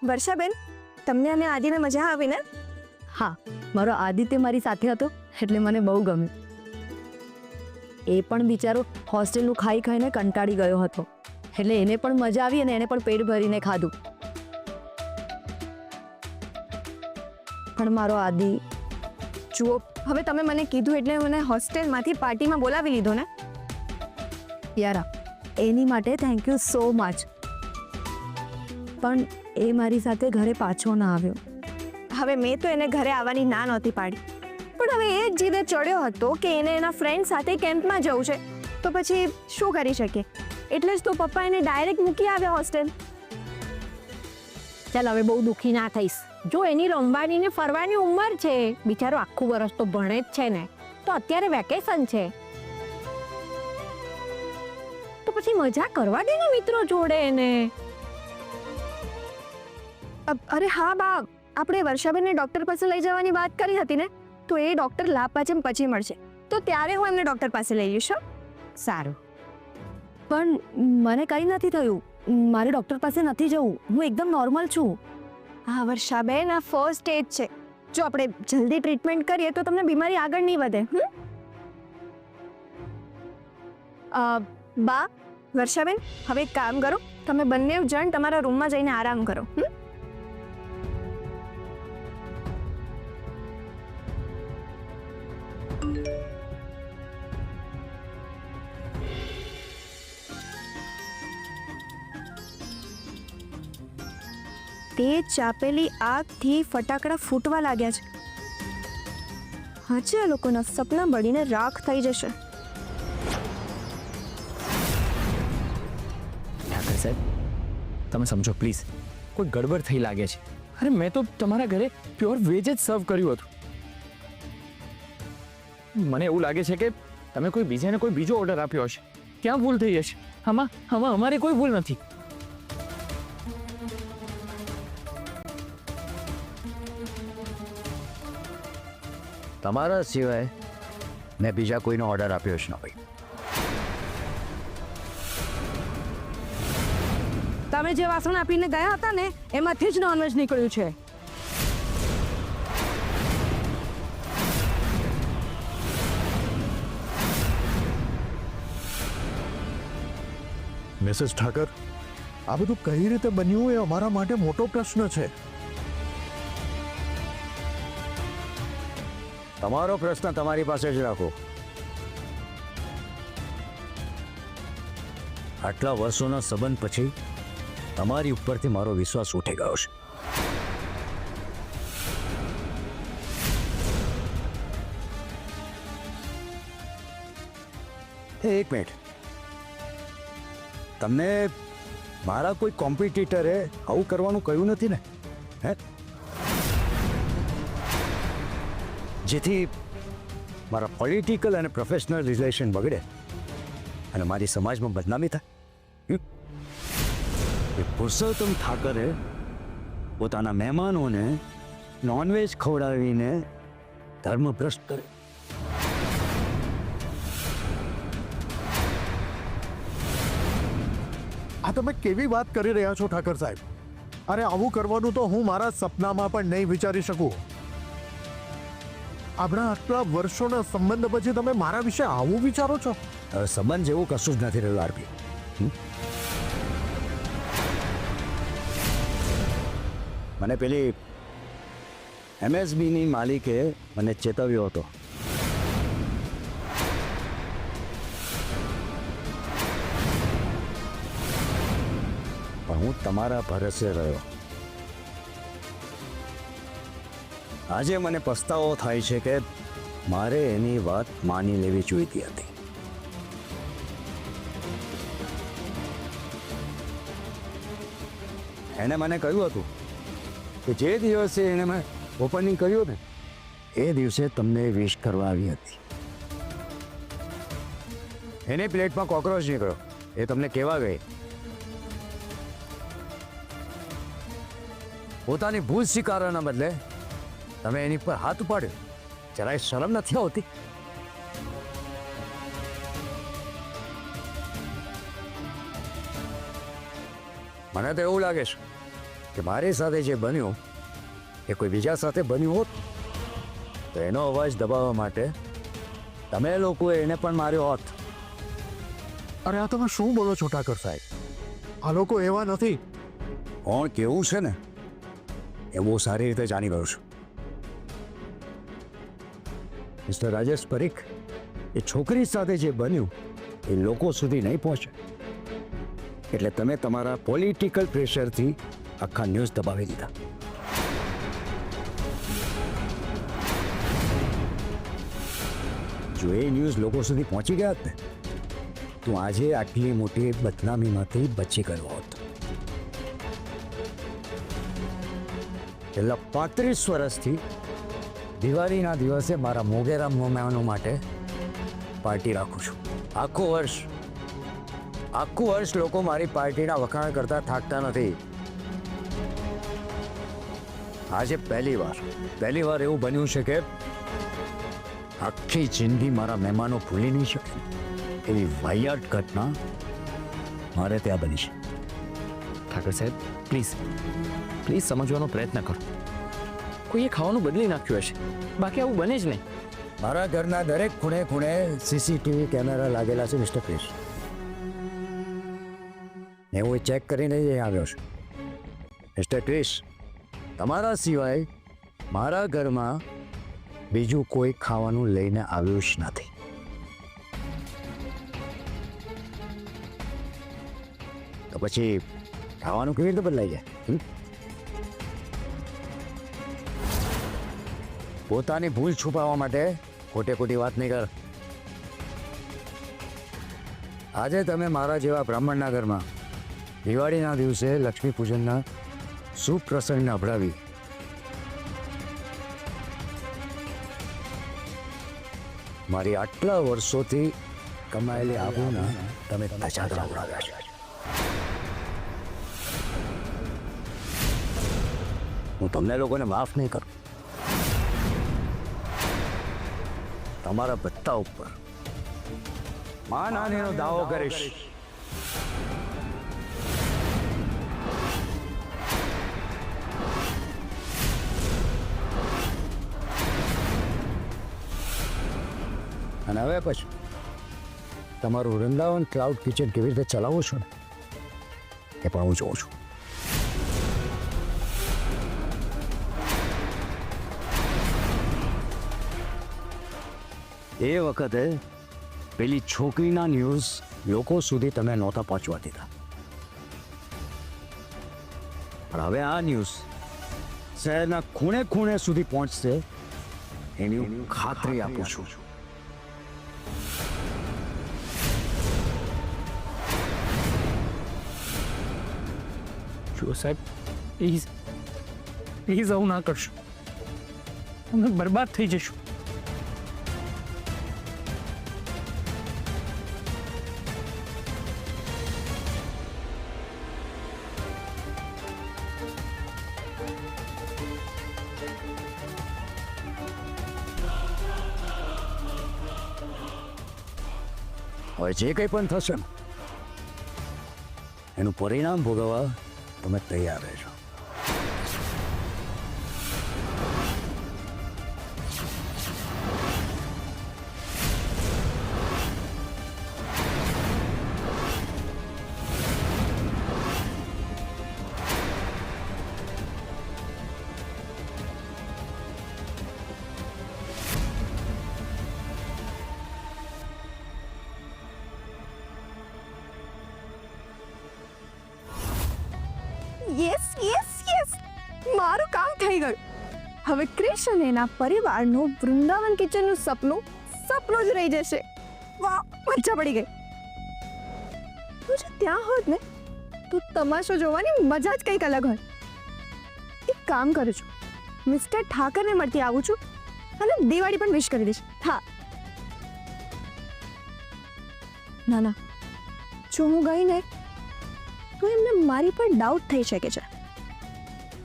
વર્ષાબેન, તમને અને આદિને મજા આવી ને? હા, મારો આદિત્ય મારી સાથે હતો એટલે મને બહુ ગમ્યું. એ પણ બિચારો હોસ્ટેલનું ખાઈ ખાઈને કંટાળી ગયો હતો એટલે એને પણ મજા આવી અને એને પણ પેટ ભરીને ખાધું. પણ મારો આદિ જુઓ, હવે તમે મને કીધું એટલે મને હોસ્ટેલમાંથી પાર્ટીમાં બોલાવી લીધો ને. યારા, એની માટે થેન્ક યુ સો મચ. પણ એ મારી સાથે ઘરે પાછો ના આવ્યો. હવે મેં તો એને ઘરે આવવાની ના નહોતી પાડી, પણ હવે એ જ જીદે ચડ્યો હતો કે એને એના ફ્રેન્ડ સાથે કેમ્પમાં જવું છે, તો પછી શું કરી શકીએ? એટલે જ તો પપ્પા એને ડાયરેક્ટ મૂકી આવ્યા હોસ્ટેલ. ચાલ હવે બહુ દુઃખી ના થઈશ. જો એની રમવાની ને ફરવાની ઉંમર છે, બિચારો આખું વર્ષ તો ભણે જ છે ને, તો અત્યારે વેકેશન છે તો પછી મજા કરવા દે ને મિત્રો જોડે એને. અરે હા બા, આપણે વર્ષાબેનને ડૉક્ટર પાસે લઈ જવાની વાત કરી હતી ને, તો એ ડૉક્ટર લાભ પાચમ પછી મળશે, તો ત્યારે હું એમને ડૉક્ટર પાસે લઈ જઈશ. સારું. પણ મને કંઈ નથી થયું. મારે ડૉક્ટર પાસે નથી જવું. હું એકદમ નોર્મલ છું. હા વર્ષાબેન, આ ફર્સ્ટ સ્ટેજ છે. જો આપણે જલ્દી ટ્રીટમેન્ટ કરીએ તો તમને બીમારી આગળ નહીં વધે. બા, વર્ષાબેન, હવે એક કામ કરો, તમે બંને જણ તમારા રૂમમાં જઈને આરામ કરો. તે ચાપેલી આગથી ફટાકડા ફૂટવા લાગ્યા છે. હજી આ લોકોના સપના બળીને રાખ થઈ જશે. ઠાકર સાહેબ, તમે સમજો પ્લીઝ, કોઈ ગડબડ થઈ લાગે છે. અરે મેં તો તમારા ઘરે પ્યોર વેજ જ સર્વ કર્યું હતું. મને એવું લાગે છે કે તમે કોઈ બીજાને કોઈ બીજો ઓર્ડર આપ્યો હશે. ક્યાં ભૂલ થઈ હશે? આમાં અમારે કોઈ ભૂલ નથી. તમારા સિવાય મેં બીજા કોઈનો ઓર્ડર આપ્યો જ ન હોય. તમે જે વાસણ આપીને ગયા હતા ને, એમાંથી જ નોનવેજ નીકળ્યું છે. મિસિસ ઠાકર, આ બધું કઈ રીતે બન્યું એ અમારા માટે મોટો પ્રશ્ન છે. તમારો પ્રશ્ન તમારી પાસે જ રાખો. આટલા વર્ષોના સંબંધ પછી તમારી ઉપરથી મારો વિશ્વાસ ઉઠી ગયો છે. એક મિનિટ, તમને મારા કોઈ કોમ્પિટિટરે આવું કરવાનું કહ્યું નથી ને? હે, જેથી મારા પોલિટિકલ અને પ્રોફેશનલ રિલેશન બગડે અને મારી સમાજમાં બદનામી થાય? એ પુરુષોત્તમ ઠાકરે પોતાના મહેમાનોને નોનવેજ ખવડાવીને ધર્મભ્રષ્ટ કરે. આ તમે કેવી વાત કરી રહ્યા છો ઠાકર સાહેબ? અરે આવું કરવાનું તો હું મારા સપનામાં પણ નહીં વિચારી શકું. આપણા આટલા વર્ષોના સંબંધ પછી તમે મારા વિશે આવું વિચારો છો? હવે સંબંધ જેવું કશું જ નથી રહ્યું આરપી. મને પેલી MSBની માલિકે મને ચેતવ્યો હતો. પણ હું તમારા ભરોસે રહ્યો. આજે મને પસ્તાવો થાય છે કે મારે એની વાત માની લેવી જોઈતી હતી. એને મને કહ્યું હતું કે જે દિવસે એને મેં ઓપનિંગ કર્યું ને, એ દિવસે તમને વિશ કરવા આવી હતી. એની પ્લેટમાં કોકરોચ નીકળ્યો, એ તમને કહેવા ગઈ. પોતાની ભૂલ સ્વીકારવાના બદલે તમે એની પર હાથ ઉપાડ્યો. જરાય શરમ નથી આવતી? મને તો એવું લાગે છે કે મારી સાથે જે બન્યું એ કોઈ બીજા સાથે બન્યું હોત તો એનો અવાજ દબાવવા માટે તમે લોકોએ એને પણ માર્યો હોત. અરે આ તમે શું બોલો છો ઠાકર સાહેબ? આ લોકો એવા નથી. કોણ કેવું છે ને એ બહુ સારી રીતે જાણી ગયો છું. મિસ્ટર રાજેશ પરીખ, એ છોકરી સાથે જે બન્યું એ લોકો સુધી નહીં પહોંચે એટલે તમે તમારા પોલિટિકલ પ્રેશરથી આખા ન્યૂઝ દબાવી દીધા. જો એ ન્યૂઝ લોકો સુધી પહોંચી ગયા હોત ને તો આજે આટલી મોટી બદનામીમાંથી બચી ગયો હોત. છેલ્લા 35 વર્ષથી દિવાળીના દિવસે મારા મોગેરા મહેમાનો માટે પાર્ટી રાખું છું. આખું વર્ષ લોકો મારી પાર્ટીના વખાણ કરતા થાકતા નથી. આજે પહેલી વાર એવું બન્યું છે કે આખી જિંદગી મારા મહેમાનો ભૂલી નહીં શકે એવી વાહિયાત ઘટના મારે ત્યાં બની છે. ઠાકર સાહેબ પ્લીઝ સમજવાનો પ્રયત્ન કરો. કોઈએ ખાવાનું બદલી નાખ્યું હશે, બાકી આવું બને જ નહીં. મારા ઘરના દરેક ખૂણે સીસીટીવી કેમેરા લાગેલા છે મિસ્ટર ક્રિશ. ને હું ચેક કરીને જ અહીં આવ્યો છું. મિસ્ટર ક્રિશ, તમારા સિવાય મારા ઘરમાં બીજું કોઈ ખાવાનું લઈને આવ્યું જ નથી. તો પછી ખાવાનું કેવી રીતે બદલાઈ જાય? પોતાની ભૂલ છુપાવવા માટે ખોટી વાત નહીં કર. આજે તમે મારા જેવા બ્રાહ્મણના ઘરમાં દિવાળીના દિવસે લક્ષ્મી પૂજનના શુભ પ્રસંગને અભડાવી મારી આટલા વર્ષોથી કમાયેલી આબરૂના તમે ધજાગરા ઉડાવ્યા છે. હું તમને લોકોને માફ નહીં કરું. તમારા બધા ઉપર માનહાનિનો દાવો કરીશ. અને હવે પછી તમારું વૃંદાવન ક્લાઉડ કિચન કેવી રીતે ચલાવો છો ને એ પણ હું જોઉં છું. એ વખતે પેલી છોકરીના ન્યૂઝ લોકો સુધી તમે નહોતા પહોંચવા દીધા, પણ હવે આ ન્યૂઝ શહેરના ખૂણે સુધી પહોંચશે એની હું ખાતરી આપું છું. જુઓ સાહેબ પ્લીઝ આવું ના કરશો, અમે બરબાદ થઈ જશું. હવે જે કંઈ પણ થશે ને એનું પરિણામ ભોગવવા તમે તૈયાર રહેજો. યસ મારું કામ થઈ ગયું. હવે ક્રિશ અને એના પરિવારનું વૃંદાવન કિચનનું સપનું જ રહી જશે. વાહ, મજા પડી ગઈ. તું જો ત્યાં હોત ને તો તમાશો જોવાની મજા જ કંઈક અલગ હોય. એક કામ કરું છું, મિસ્ટર ઠાકરને મળતી આવું છું અને દિવાળી પણ વિશ કરી દઈશ. હા ના જો હું ગઈ ને તો એમને મારી પર ડાઉટ થઈ શકે છે.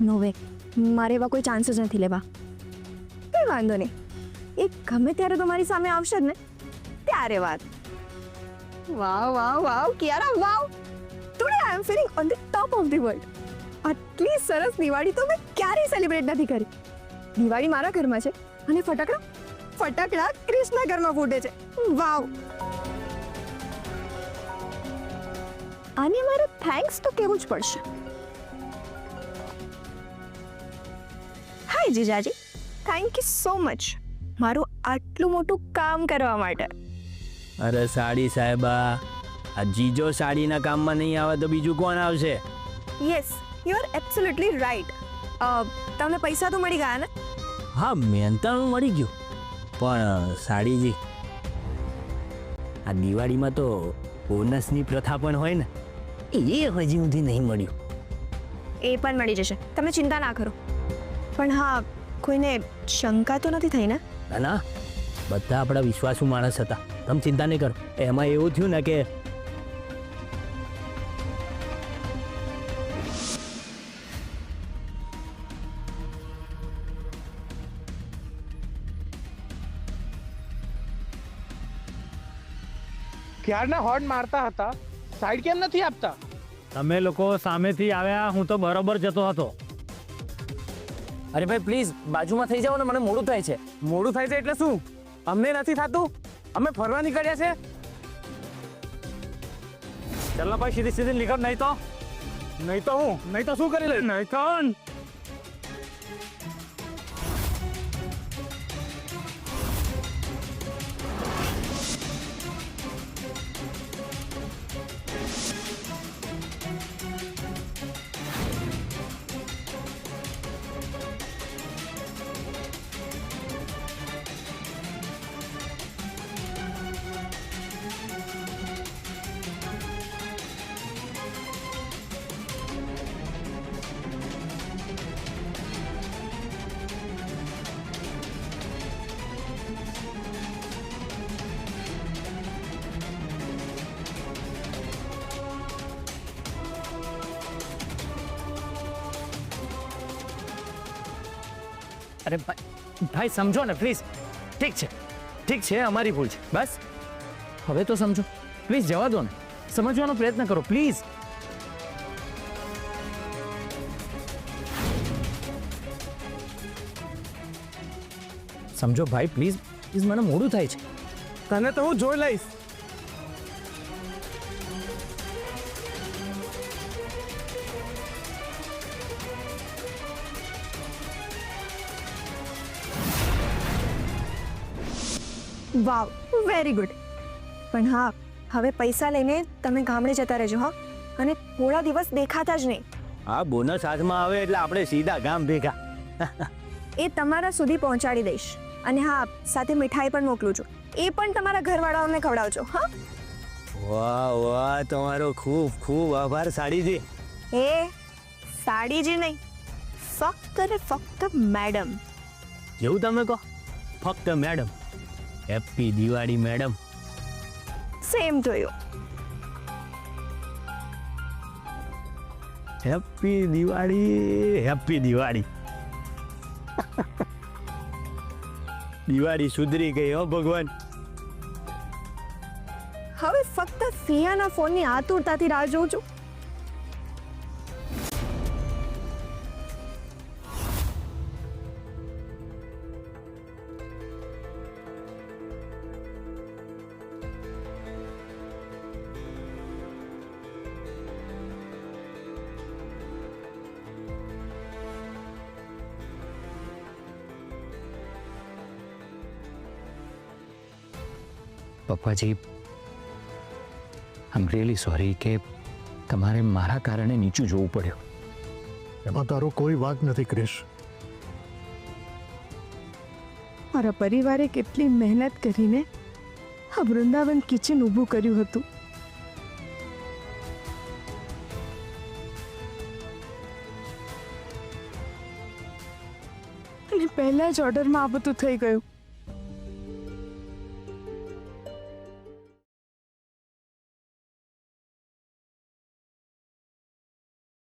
નો વે, મારે એવા કોઈ ચાન્સ જ નથી લેવા. કંઈ વાંધો નહીં, એ ગમે ત્યારે તો મારી સામે આવશે જ ને, ત્યારે વાત. Wow Kiara wow, today I am feeling on the top of the world. આટલી સરસ દિવાળી તો મેં ક્યારેય સેલિબ્રેટ નથી કરી. દિવાળી મારા ઘરમાં છે અને ફટાકડા ક્રિશના ઘરમાં ફૂટે છે. વાવ! આને મારે થેન્ક્સ તો કહેવું જ પડશે. હાય જીજાજી, થેન્ક યુ સો મચ મારું આટલું મોટું કામ કરવા માટે. અરે સાડી સાહેબા, આ જીજો સાડીના કામમાં નહીં આવે તો બીજું કોણ આવશે? Yes, you are absolutely right. તમને પૈસા તો મળી ગયા ને? હા, મહેનતાણું મળી ગયું, પણ સાડીજી, આ દિવાળીમાં તો બોનસની પ્રથા પણ હોય ને, એ હજી સુધી નહીં મળ્યું. એ પણ મળી જશે, તમે ચિંતા ના કરો. પણ હા, કોઈને શંકા તો નથી થઈ ને? ના ના, બધા આપણા વિશ્વાસુ માણસ હતા, તમે ચિંતા નહીં કરો. એમાં એવું થયું ને કે ક્યારના હોર્ન મારતા હતા, સાઈડ કેમ નથી આપતા? તમે લોકો સામેથી આવ્યા, હું તો બરોબર જતો હતો. અરે ભાઈ પ્લીઝ બાજુમાં થઈ જાઓ ને, મને મોડું થાય છે. મોડું થાય છે એટલે શું? અમને નથી થતું, અમે ફરવા નીકળ્યા છે. ચાલ ને ભાઈ, સીધી સીધી નીકળ, નહીં તો નહીં તો શું કરી લે? નહીં તો અરે ભાઈ સમજો ને પ્લીઝ. ઠીક છે, અમારી ભૂલ છે, બસ હવે તો સમજો. પ્લીઝ જવા દો ને, સમજવાનો પ્રયત્ન કરો પ્લીઝ. સમજો ભાઈ પ્લીઝ, મને મોડું થાય છે. તને તો હું જોઈ લઈશ. વાવ, વેરી ગુડ. પણ હા, હવે પૈસા લઈને તમે ગામડે જતા રહેજો. હા, અને થોડા દિવસ દેખાતા જ નહીં. હા, બોનસ હાથમાં આવે એટલે આપણે સીધા ગામ ભેગા. એ તમારા સુધી પહોંચાડી દઈશ. અને હા, સાથે મીઠાઈ પણ મોકલું છું, એ પણ તમારા ઘરવાળાઓને ખવડાવજો. હા, વાહ, તમારો ખૂબ ખૂબ આભાર સાડીજી. એ સાડીજી નહીં, ફક્ત ને ફક્ત મેડમ. જેવું તમે કહો, ફક્ત madam. Happy Diwali madam. Same to you. Happy Diwali. Diwali સુધરી ગઈ હો ભગવાન. હવે ફક્ત સિયાના ફોનની આતુરતાથી રાહ જોઉં છું. પપ્પાજી, આઈ એમ રિયલી સોરી કે તમારે મારા કારણે નીચું જોવું પડ્યું. એમાં તારો કોઈ વાંક નથી ક્રિશ. મારા પરિવારે કેટલી મહેનત કરીને આ વૃંદાવન કિચન ઊભું કર્યું હતું. અને પહેલા જ ઓર્ડરમાં આ બધું થઈ ગયું.